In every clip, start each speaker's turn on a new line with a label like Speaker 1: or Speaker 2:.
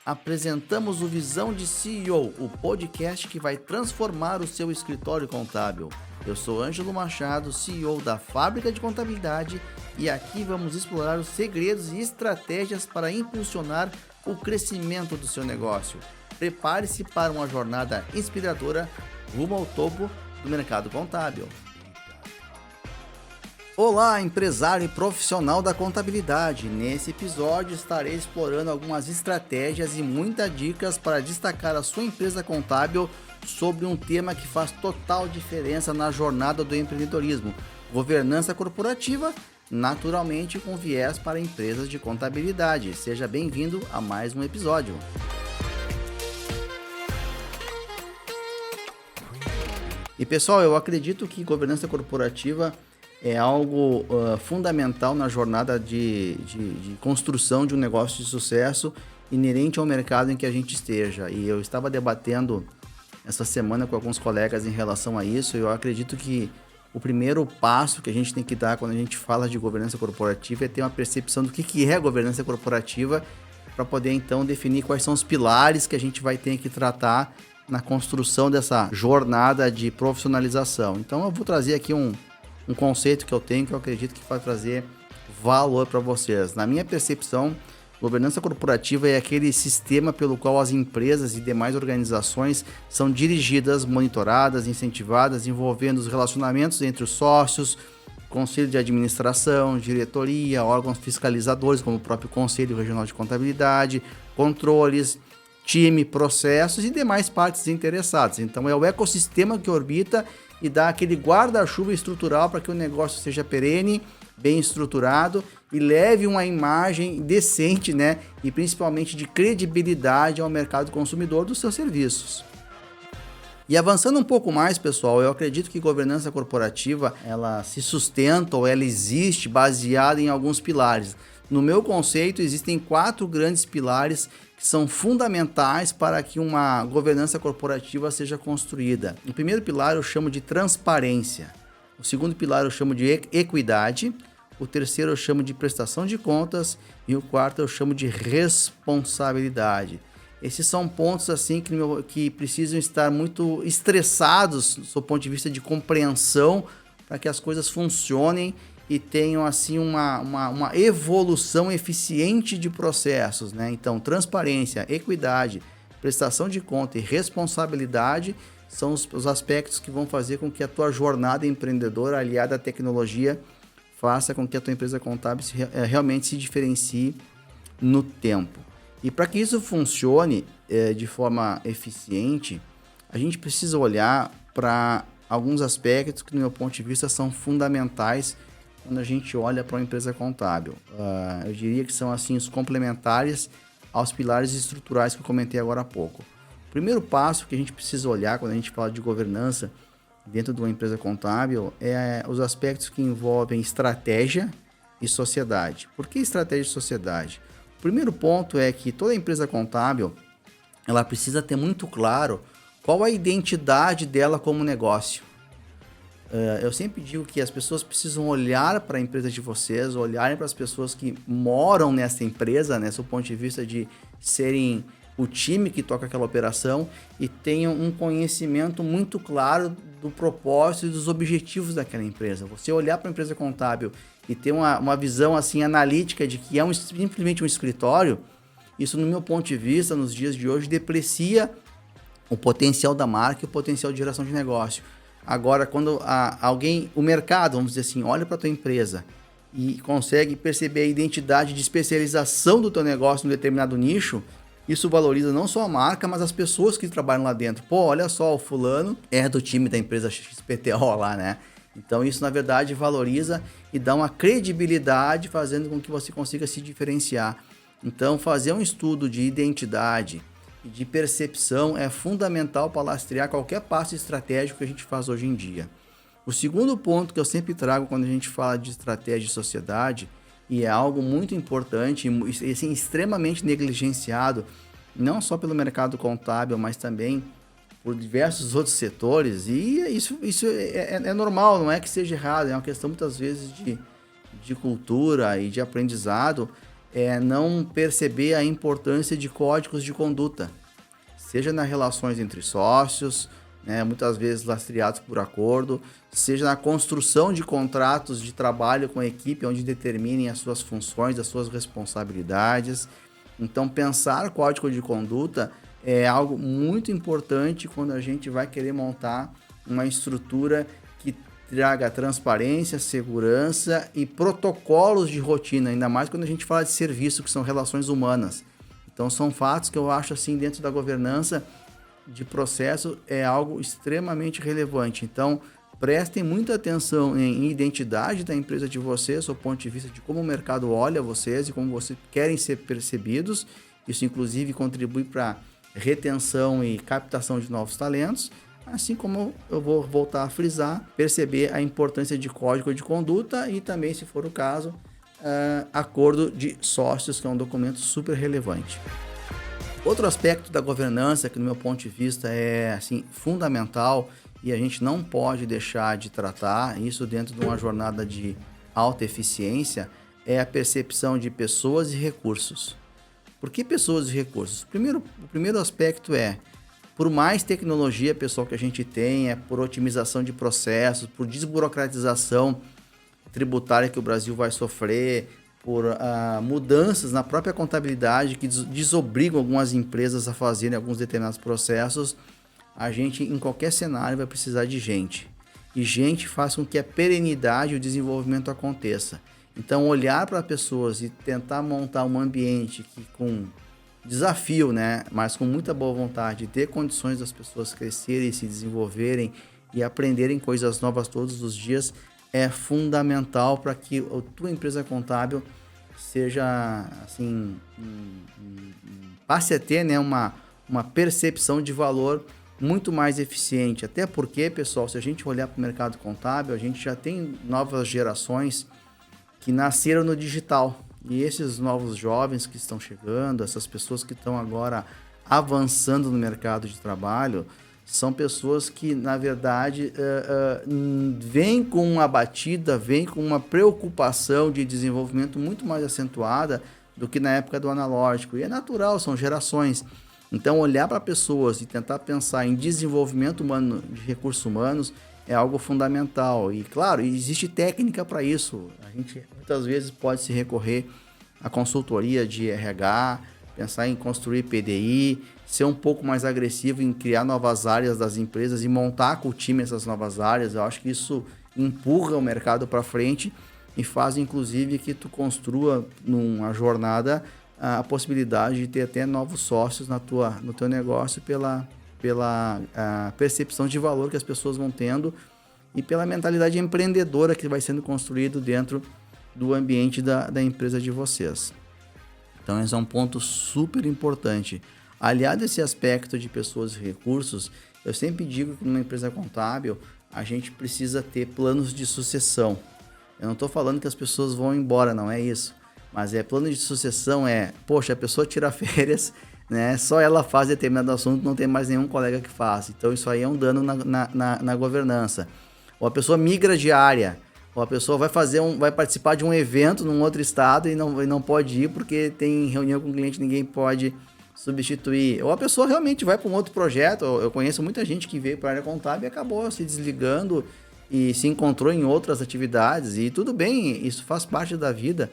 Speaker 1: Apresentamos o Visão de CEO, o podcast que vai transformar o seu escritório contábil. Eu sou Ângelo Machado, CEO da Fábrica de Contabilidade, e aqui vamos explorar os segredos e estratégias para impulsionar o crescimento do seu negócio. Prepare-se para uma jornada inspiradora rumo ao topo do mercado contábil. Olá, empresário e profissional da contabilidade! Nesse episódio estarei explorando algumas estratégias e muitas dicas para destacar a sua empresa contábil sobre um tema que faz total diferença na jornada do empreendedorismo: governança corporativa, naturalmente com viés para empresas de contabilidade. Seja bem-vindo a mais um episódio. E pessoal, eu acredito que governança corporativa é algo fundamental na jornada de construção de um negócio de sucesso inerente ao mercado em que a gente esteja. E eu estava debatendo essa semana com alguns colegas em relação a isso. Eu acredito que o primeiro passo que a gente tem que dar quando a gente fala de governança corporativa é ter uma percepção do que é governança corporativa, para poder então definir quais são os pilares que a gente vai ter que tratar na construção dessa jornada de profissionalização. Então eu vou trazer aqui um conceito que eu tenho, que eu acredito que vai trazer valor para vocês. Na minha percepção, governança corporativa é aquele sistema pelo qual as empresas e demais organizações são dirigidas, monitoradas, incentivadas, envolvendo os relacionamentos entre os sócios, conselho de administração, diretoria, órgãos fiscalizadores, como o próprio Conselho Regional de Contabilidade, controles, time, processos e demais partes interessadas. Então é o ecossistema que orbita e dá aquele guarda-chuva estrutural para que o negócio seja perene, bem estruturado e leve uma imagem decente, né? E principalmente de credibilidade ao mercado consumidor dos seus serviços. E avançando um pouco mais, pessoal, eu acredito que governança corporativa, ela se sustenta ou ela existe baseada em alguns pilares. No meu conceito, existem 4 grandes pilares que são fundamentais para que uma governança corporativa seja construída. O primeiro pilar eu chamo de transparência. O segundo pilar eu chamo de equidade. O terceiro eu chamo de prestação de contas. E o quarto eu chamo de responsabilidade. Esses são pontos assim que precisam estar muito estressados do ponto de vista de compreensão para que as coisas funcionem e tenham assim uma evolução eficiente de processos, né? Então, transparência, equidade, prestação de conta e responsabilidade são os aspectos que vão fazer com que a tua jornada empreendedora aliada à tecnologia faça com que a tua empresa contábil realmente se diferencie no tempo. E para que isso funcione de forma eficiente, a gente precisa olhar para alguns aspectos que, no meu ponto de vista, são fundamentais quando a gente olha para uma empresa contábil. Eu diria que são assim os complementares aos pilares estruturais que eu comentei agora há pouco. O primeiro passo que a gente precisa olhar quando a gente fala de governança dentro de uma empresa contábil é os aspectos que envolvem estratégia e sociedade. Por que estratégia e sociedade? O primeiro ponto é que toda empresa contábil ela precisa ter muito claro qual a identidade dela como negócio. Eu sempre digo que as pessoas precisam olhar para a empresa de vocês, olharem para as pessoas que moram nessa empresa, né, do ponto de vista de serem o time que toca aquela operação e tenham um conhecimento muito claro do propósito e dos objetivos daquela empresa. Você olhar para a empresa contábil e ter uma visão assim analítica de que é simplesmente um escritório, isso, no meu ponto de vista, nos dias de hoje, deprecia o potencial da marca e o potencial de geração de negócio. Agora, quando o mercado, vamos dizer assim, olha para a tua empresa e consegue perceber a identidade de especialização do teu negócio em um determinado nicho, isso valoriza não só a marca, mas as pessoas que trabalham lá dentro. Pô, olha só, o fulano é do time da empresa XPTO lá, né? Então, isso, na verdade, valoriza e dá uma credibilidade, fazendo com que você consiga se diferenciar. Então, fazer um estudo de identidade e de percepção é fundamental para lastrear qualquer passo estratégico que a gente faz hoje em dia. O segundo ponto que eu sempre trago quando a gente fala de estratégia de sociedade, e é algo muito importante e assim, extremamente negligenciado, não só pelo mercado contábil, mas também por diversos outros setores, e isso é normal, não é que seja errado, é uma questão muitas vezes de cultura e de aprendizado, é não perceber a importância de códigos de conduta, seja nas relações entre sócios, né, muitas vezes lastreados por acordo, seja na construção de contratos de trabalho com a equipe, onde determinem as suas funções, as suas responsabilidades. Então, pensar código de conduta é algo muito importante quando a gente vai querer montar uma estrutura que traga transparência, segurança e protocolos de rotina, ainda mais quando a gente fala de serviço, que são relações humanas. Então, são fatos que eu acho, assim, dentro da governança de processo, é algo extremamente relevante. Então, prestem muita atenção em identidade da empresa de vocês, do ponto de vista de como o mercado olha vocês e como vocês querem ser percebidos. Isso, inclusive, contribui para retenção e captação de novos talentos. Assim como eu vou voltar a frisar, perceber a importância de código de conduta e também, se for o caso, acordo de sócios, que é um documento super relevante. Outro aspecto da governança que, no meu ponto de vista, é assim, fundamental e a gente não pode deixar de tratar, isso dentro de uma jornada de alta eficiência, é a percepção de pessoas e recursos. Por que pessoas e recursos? O primeiro aspecto é, por mais tecnologia, pessoal, que a gente tenha, por otimização de processos, por desburocratização tributária que o Brasil vai sofrer, por mudanças na própria contabilidade que desobrigam algumas empresas a fazerem alguns determinados processos, a gente, em qualquer cenário, vai precisar de gente. E gente faz com que a perenidade e o desenvolvimento aconteça. Então, olhar para pessoas e tentar montar um ambiente que, com desafio, né, mas com muita boa vontade, ter condições das pessoas crescerem, se desenvolverem e aprenderem coisas novas todos os dias, é fundamental para que a tua empresa contábil seja, assim, passe a ter, né, uma percepção de valor muito mais eficiente. Até porque, pessoal, se a gente olhar para o mercado contábil, a gente já tem novas gerações que nasceram no digital. E esses novos jovens que estão chegando, essas pessoas que estão agora avançando no mercado de trabalho, são pessoas que, na verdade, vêm com uma batida, vêm com uma preocupação de desenvolvimento muito mais acentuada do que na época do analógico. E é natural, são gerações. Então, olhar para pessoas e tentar pensar em desenvolvimento humano, de recursos humanos, é algo fundamental. E, claro, existe técnica para isso. A gente, muitas vezes, pode se recorrer à consultoria de RH, pensar em construir PDI, ser um pouco mais agressivo em criar novas áreas das empresas e montar com o time essas novas áreas. Eu acho que isso empurra o mercado para frente e faz, inclusive, que tu construa numa jornada a possibilidade de ter até novos sócios no teu negócio pela percepção de valor que as pessoas vão tendo e pela mentalidade empreendedora que vai sendo construído dentro do ambiente da empresa de vocês. Então, esse é um ponto super importante. Aliado a esse aspecto de pessoas e recursos, eu sempre digo que numa empresa contábil, a gente precisa ter planos de sucessão. Eu não estou falando que as pessoas vão embora, não é isso. Mas plano de sucessão poxa, a pessoa tira férias, né? Só ela faz determinado assunto, não tem mais nenhum colega que faça. Então, isso aí é um dano na governança. Ou a pessoa migra de área, ou a pessoa vai participar de um evento num outro estado e não pode ir porque tem reunião com o cliente, ninguém pode substituir. Ou a pessoa realmente vai para um outro projeto. Eu conheço muita gente que veio para a área contábil e acabou se desligando e se encontrou em outras atividades. E tudo bem, isso faz parte da vida.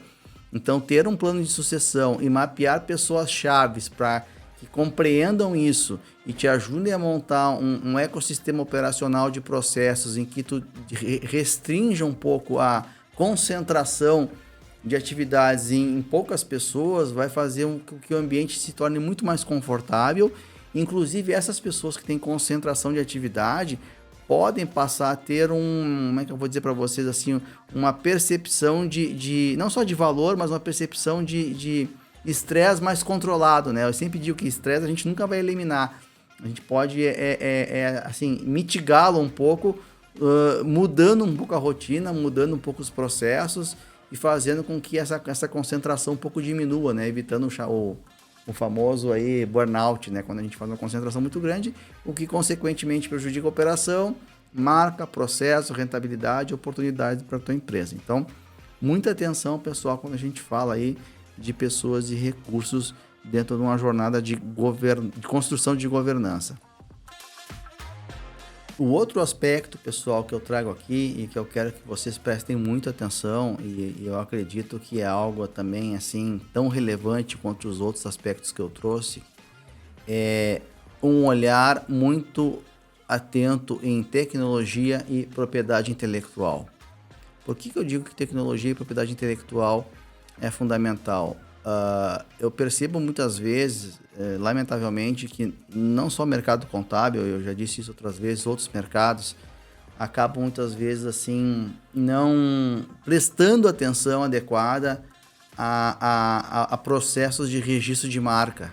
Speaker 1: Então, ter um plano de sucessão e mapear pessoas-chave para que compreendam isso e te ajudem a montar um ecossistema operacional de processos em que tu restrinja um pouco a concentração de atividades em poucas pessoas, vai fazer com que o ambiente se torne muito mais confortável. Inclusive, essas pessoas que têm concentração de atividade podem passar a ter como é que eu vou dizer para vocês, assim, uma percepção de não só de valor, mas uma percepção de estresse mais controlado, né? Eu sempre digo que estresse a gente nunca vai eliminar. A gente pode, assim, mitigá-lo um pouco, mudando um pouco a rotina, mudando um pouco os processos e fazendo com que essa concentração um pouco diminua, né? Evitando o famoso aí burnout, né? Quando a gente faz uma concentração muito grande, o que consequentemente prejudica a operação, marca, processo, rentabilidade, oportunidade para a tua empresa. Então, muita atenção, pessoal, quando a gente fala aí de pessoas e recursos dentro de uma jornada de construção de governança. O outro aspecto, pessoal, que eu trago aqui e que eu quero que vocês prestem muita atenção, e eu acredito que é algo também assim tão relevante quanto os outros aspectos que eu trouxe, é um olhar muito atento em tecnologia e propriedade intelectual. Por que eu digo que tecnologia e propriedade intelectual é fundamental? Eu percebo muitas vezes, lamentavelmente, que não só o mercado contábil, eu já disse isso outras vezes, outros mercados acabam muitas vezes assim não prestando atenção adequada a processos de registro de marca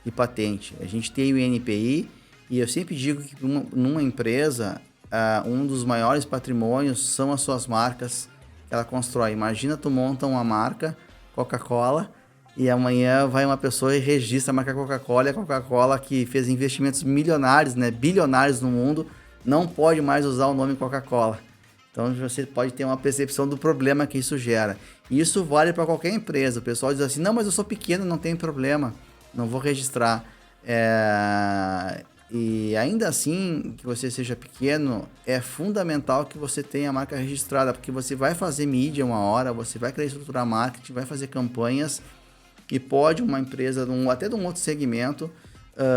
Speaker 1: e patente. A gente tem o INPI e eu sempre digo que numa empresa, um dos maiores patrimônios são as suas marcas que ela constrói. Imagina tu monta uma marca Coca-Cola e amanhã vai uma pessoa e registra a marca Coca-Cola, e a Coca-Cola que fez investimentos milionários, né, bilionários no mundo, não pode mais usar o nome Coca-Cola. Então você pode ter uma percepção do problema que isso gera. E isso vale para qualquer empresa. O pessoal diz assim, não, mas eu sou pequeno, não tem problema, não vou registrar. E ainda assim, que você seja pequeno, é fundamental que você tenha a marca registrada, porque você vai fazer mídia uma hora, você vai querer estruturar marketing, vai fazer campanhas, e pode uma empresa, até de um outro segmento,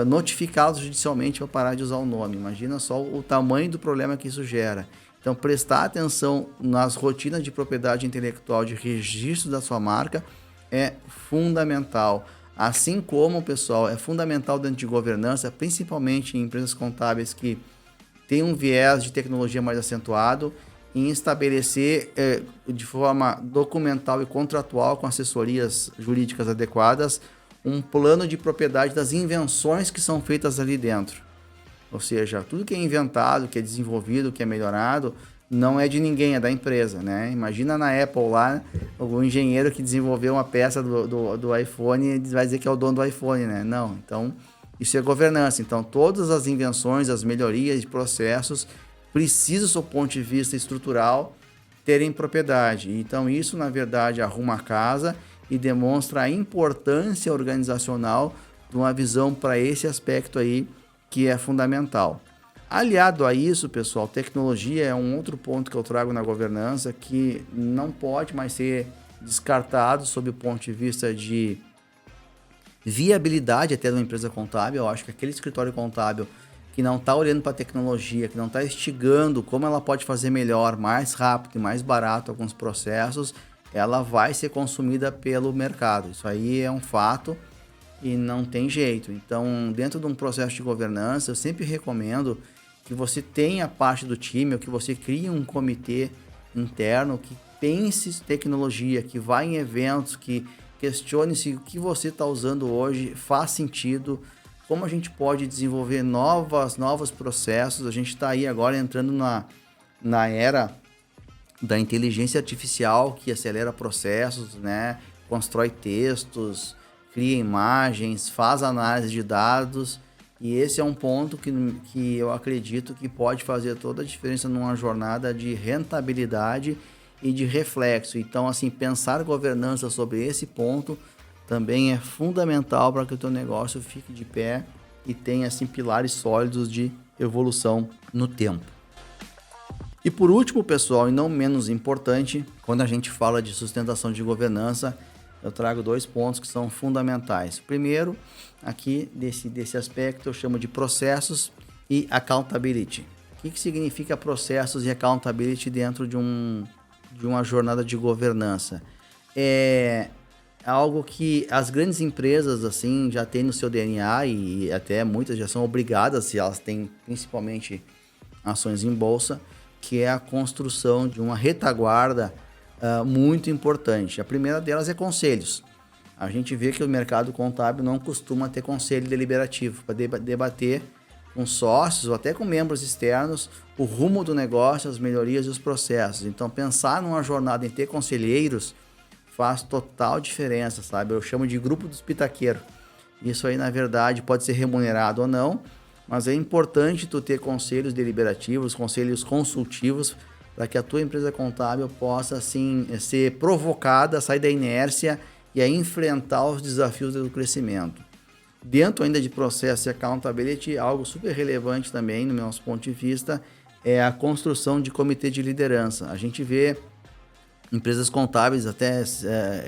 Speaker 1: notificá-los judicialmente para parar de usar o nome. Imagina só o tamanho do problema que isso gera. Então, prestar atenção nas rotinas de propriedade intelectual, de registro da sua marca, é fundamental. Assim como, pessoal, é fundamental dentro de governança, principalmente em empresas contábeis que têm um viés de tecnologia mais acentuado, em estabelecer de forma documental e contratual, com assessorias jurídicas adequadas, um plano de propriedade das invenções que são feitas ali dentro. Ou seja, tudo que é inventado, que é desenvolvido, que é melhorado, não é de ninguém, é da empresa, né? Imagina na Apple lá, o engenheiro que desenvolveu uma peça do iPhone vai dizer que é o dono do iPhone, né? Não, então isso é governança. Então todas as invenções, as melhorias de processos precisam, do seu ponto de vista estrutural, terem propriedade. Então isso, na verdade, arruma a casa e demonstra a importância organizacional de uma visão para esse aspecto aí que é fundamental. Aliado a isso, pessoal, tecnologia é um outro ponto que eu trago na governança que não pode mais ser descartado sob o ponto de vista de viabilidade até de uma empresa contábil. Eu acho que aquele escritório contábil que não está olhando para a tecnologia, que não está instigando como ela pode fazer melhor, mais rápido e mais barato alguns processos, ela vai ser consumida pelo mercado. Isso aí é um fato e não tem jeito. Então, dentro de um processo de governança, eu sempre recomendo que você tenha parte do time, ou que você crie um comitê interno que pense tecnologia, que vá em eventos, que questione se o que você está usando hoje faz sentido, como a gente pode desenvolver novos processos. A gente está aí agora entrando na era da inteligência artificial, que acelera processos, né? Constrói textos, cria imagens, faz análise de dados, e esse é um ponto que eu acredito que pode fazer toda a diferença numa jornada de rentabilidade e de reflexo. Então, assim, pensar governança sobre esse ponto também é fundamental para que o teu negócio fique de pé e tenha, assim, pilares sólidos de evolução no tempo. E por último, pessoal, e não menos importante, quando a gente fala de sustentação de governança, eu trago 2 pontos que são fundamentais. Primeiro, aqui desse aspecto eu chamo de processos e accountability. O que significa processos e accountability dentro de uma jornada de governança? É algo que as grandes empresas assim já têm no seu DNA, e até muitas já são obrigadas, se elas têm principalmente ações em bolsa, que é a construção de uma retaguarda muito importante. A primeira delas é conselhos. A gente vê que o mercado contábil não costuma ter conselho deliberativo para debater com sócios ou até com membros externos o rumo do negócio, as melhorias e os processos. Então, pensar numa jornada em ter conselheiros faz total diferença, sabe? Eu chamo de grupo dos pitaqueiros. Isso aí, na verdade, pode ser remunerado ou não, mas é importante tu ter conselhos deliberativos, conselhos consultivos, para que a tua empresa contábil possa, assim, ser provocada, sair da inércia e a enfrentar os desafios do crescimento. Dentro ainda de processo e accountability, algo super relevante também, no meu ponto de vista, é a construção de comitê de liderança. A gente vê empresas contábeis até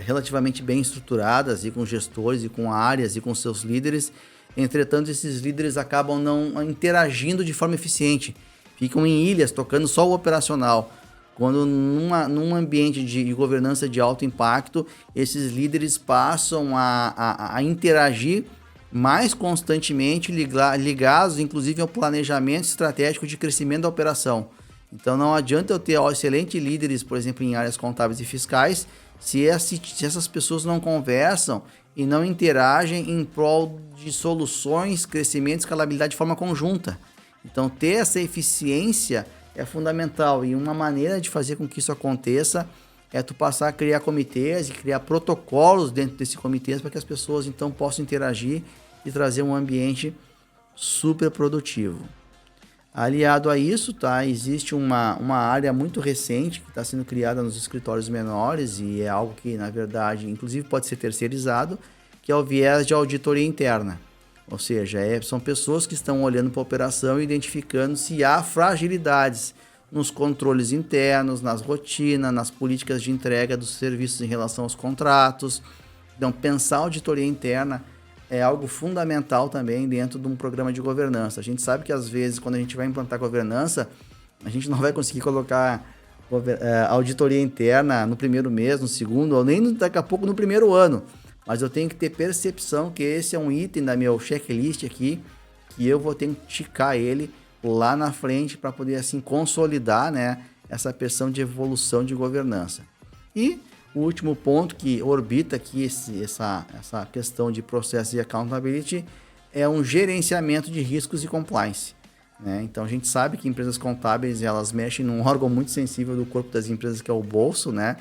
Speaker 1: relativamente bem estruturadas, e com gestores, e com áreas, e com seus líderes. Entretanto, esses líderes acabam não interagindo de forma eficiente. Ficam em ilhas, tocando só o operacional. Quando num ambiente de governança de alto impacto, esses líderes passam a interagir mais constantemente, ligados inclusive ao planejamento estratégico de crescimento da operação. Então não adianta eu ter excelentes líderes, por exemplo, em áreas contábeis e fiscais, se essas pessoas não conversam e não interagem em prol de soluções, crescimento e escalabilidade de forma conjunta. Então ter essa eficiência é fundamental, e uma maneira de fazer com que isso aconteça é tu passar a criar comitês e criar protocolos dentro desse comitês para que as pessoas então possam interagir e trazer um ambiente super produtivo. Aliado a isso, tá, existe uma área muito recente que está sendo criada nos escritórios menores, e é algo que, na verdade, inclusive pode ser terceirizado, que é o viés de auditoria interna. Ou seja, são pessoas que estão olhando para a operação e identificando se há fragilidades nos controles internos, nas rotinas, nas políticas de entrega dos serviços em relação aos contratos. Então, pensar a auditoria interna é algo fundamental também dentro de um programa de governança. A gente sabe que, às vezes, quando a gente vai implantar governança, a gente não vai conseguir colocar auditoria interna no primeiro mês, no segundo, ou nem daqui a pouco no primeiro ano. Mas eu tenho que ter percepção que esse é um item da minha checklist aqui, que eu vou ter que ticar ele lá na frente para poder assim consolidar, né, essa pressão de evolução de governança. E o último ponto que orbita aqui essa questão de processo e accountability é um gerenciamento de riscos e compliance, né? Então a gente sabe que empresas contábeis, elas mexem num órgão muito sensível do corpo das empresas, que é o bolso, né?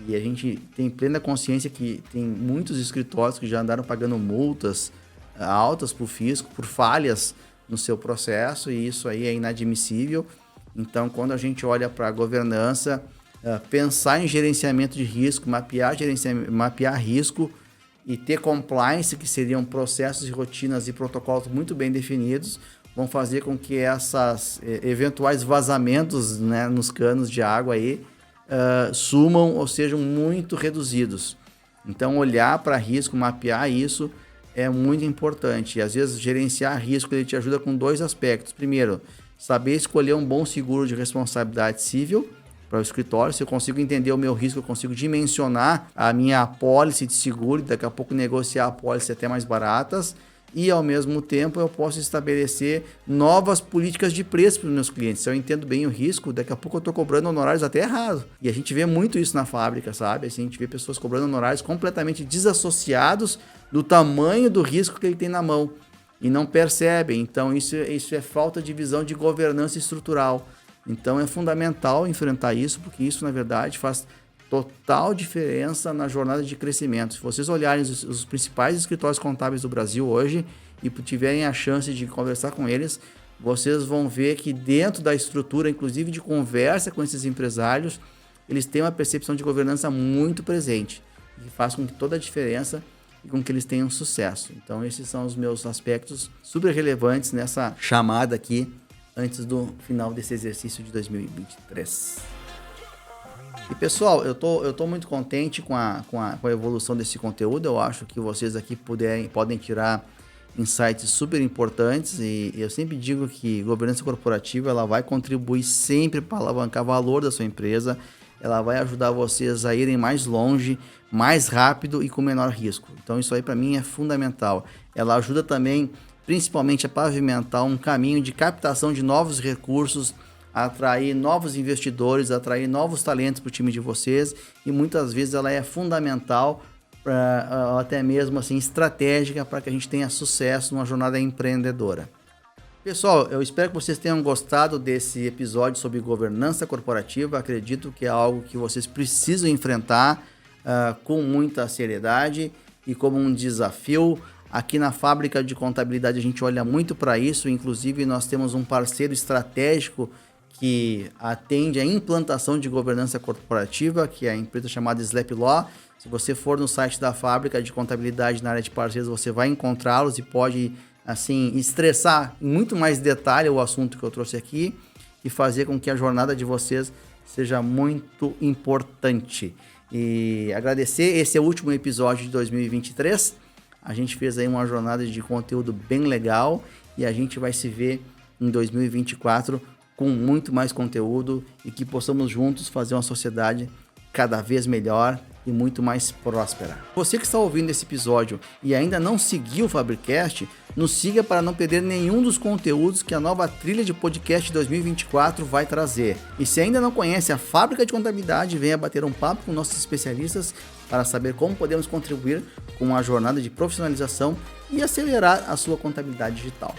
Speaker 1: E a gente tem plena consciência que tem muitos escritórios que já andaram pagando multas altas para o fisco por falhas no seu processo, e isso aí é inadmissível. Então, quando a gente olha para a governança, pensar em gerenciamento de risco, mapear risco e ter compliance, que seriam processos e rotinas e protocolos muito bem definidos, vão fazer com que essas eventuais vazamentos, né, nos canos de água aí, sumam ou sejam muito reduzidos. Então, olhar para risco, mapear isso é muito importante. E às vezes gerenciar risco ele te ajuda com dois aspectos. Primeiro, saber escolher um bom seguro de responsabilidade civil para o escritório. Se eu consigo entender o meu risco, eu consigo dimensionar a minha apólice de seguro e daqui a pouco negociar apólices até mais baratas. E ao mesmo tempo eu posso estabelecer novas políticas de preço para os meus clientes. Se eu entendo bem o risco, daqui a pouco eu estou cobrando honorários até errado. E a gente vê muito isso na fábrica, sabe? Assim, a gente vê pessoas cobrando honorários completamente desassociados do tamanho do risco que ele tem na mão e não percebem. Então isso é falta de visão de governança estrutural. Então é fundamental enfrentar isso, porque isso na verdade faz total diferença na jornada de crescimento. Se vocês olharem os principais escritórios contábeis do Brasil hoje e tiverem a chance de conversar com eles, vocês vão ver que dentro da estrutura, inclusive de conversa com esses empresários, eles têm uma percepção de governança muito presente, que faz com que toda a diferença e com que eles tenham sucesso. Então esses são os meus aspectos super relevantes nessa chamada aqui antes do final desse exercício de 2023. E pessoal, eu tô muito contente com a evolução desse conteúdo. Eu acho que vocês aqui podem tirar insights super importantes, e eu sempre digo que governança corporativa ela vai contribuir sempre para alavancar o valor da sua empresa. Ela vai ajudar vocês a irem mais longe, mais rápido e com menor risco. Então isso aí para mim é fundamental. Ela ajuda também, principalmente, a pavimentar um caminho de captação de novos recursos, atrair novos investidores, atrair novos talentos para o time de vocês, e muitas vezes ela é fundamental, até mesmo assim estratégica, para que a gente tenha sucesso numa jornada empreendedora. Pessoal, eu espero que vocês tenham gostado desse episódio sobre governança corporativa. Acredito que é algo que vocês precisam enfrentar com muita seriedade e como um desafio. Aqui na Fábrica de Contabilidade a gente olha muito para isso, inclusive nós temos um parceiro estratégico que atende a implantação de governança corporativa, que é a empresa chamada Slap Law. Se você for no site da Fábrica de Contabilidade na área de parceiros, você vai encontrá-los e pode, assim, estressar em muito mais detalhe o assunto que eu trouxe aqui e fazer com que a jornada de vocês seja muito importante. E agradecer, esse é o último episódio de 2023. A gente fez aí uma jornada de conteúdo bem legal e a gente vai se ver em 2024 com muito mais conteúdo e que possamos juntos fazer uma sociedade cada vez melhor e muito mais próspera. Você que está ouvindo esse episódio e ainda não seguiu o Fabricast, nos siga para não perder nenhum dos conteúdos que a nova trilha de podcast 2024 vai trazer. E se ainda não conhece a Fábrica de Contabilidade, venha bater um papo com nossos especialistas para saber como podemos contribuir com a jornada de profissionalização e acelerar a sua contabilidade digital.